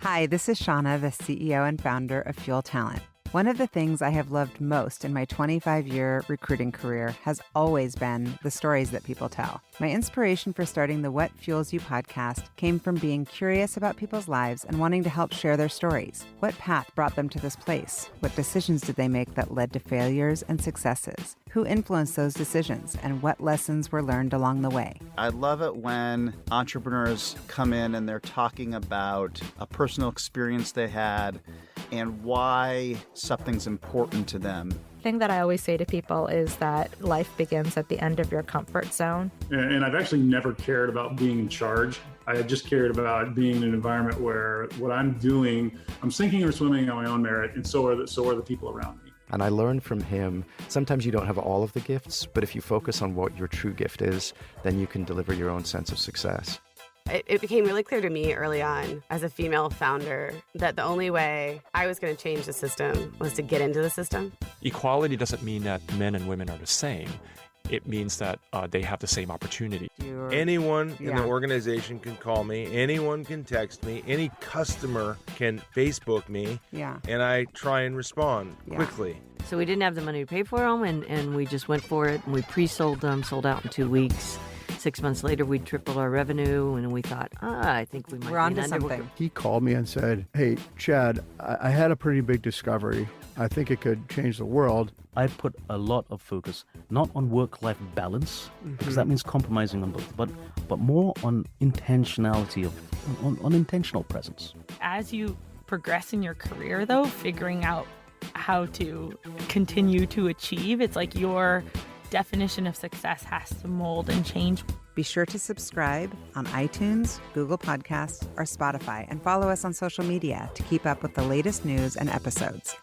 Hi, this is Shauna, the CEO and founder of Fuel Talent. One of the things I have loved most in my 25-year recruiting career has always been the stories that people tell. My inspiration for starting the What Fuels You podcast came from being curious about people's lives and wanting to help share their stories. What path brought them to this place? What decisions did they make that led to failures and successes? Who influenced those decisions, and what lessons were learned along the way? I love it when entrepreneurs come in and they're talking about a personal experience they had and why something's important to them. The thing that I always say to people is that life begins at the end of your comfort zone. And I've actually never cared about being in charge. I just cared about being in an environment where what I'm doing, I'm sinking or swimming on my own merit, and so are the people around me. And I learned from him, sometimes you don't have all of the gifts, but if you focus on what your true gift is, then you can deliver your own sense of success. It became really clear to me early on as a female founder that the only way I was going to change the system was to get into the system. Equality doesn't mean that men and women are the same. It means that they have the same opportunity. Anyone in the organization can call me. Anyone can text me. Any customer can Facebook me. And I try and respond quickly. So we didn't have the money to pay for them, and we just went for it. And we pre-sold them, sold out in 2 weeks. 6 months later, we tripled our revenue, and we thought, I think we might We're onto something. He called me and said, hey, Chad, I had a pretty big discovery. I think it could change the world. I put a lot of focus, not on work-life balance, because that means compromising on both, but more on intentionality, on intentional presence. As you progress in your career, though, figuring out how to continue to achieve, it's like your definition of success has to mold and change. Be sure to subscribe on iTunes, Google Podcasts, or Spotify, and follow us on social media to keep up with the latest news and episodes.